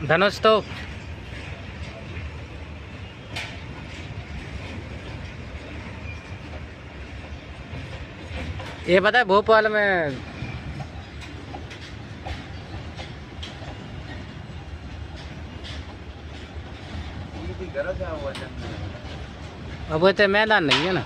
धनुष तो ये पता है भोपाल में अब वो तो मैदान नहीं है ना।